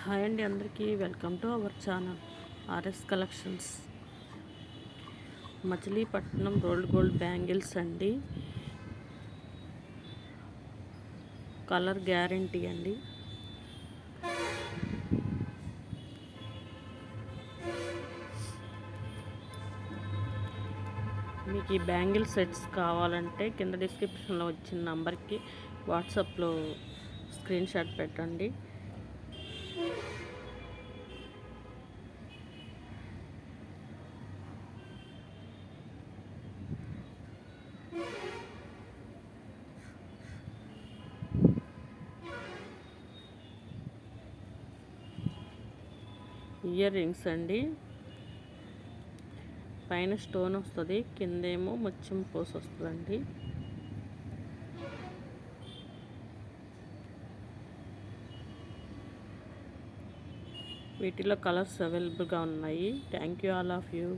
Hi అండి, అందరికీ welcome to our channel RS collections. Machilipatnam rolled gold bangles అండి. Colour guarantee అండి. మీకు ఈ బ్యాంగిల్ సెట్స్ కావాలంటే కింద డిస్క్రిప్షన్లో వచ్చిన నంబర్కి వాట్సాప్లో స్క్రీన్ షాట్ పెట్టండి. ఇయర్ రింగ్స్ అండి. పైన స్టోన్ వస్తుంది, కిందేమో ముత్యం పోసి వస్తుందండి. వీటిలో కలర్స్ అవైలబుల్గా ఉన్నాయి. Thank you all of you.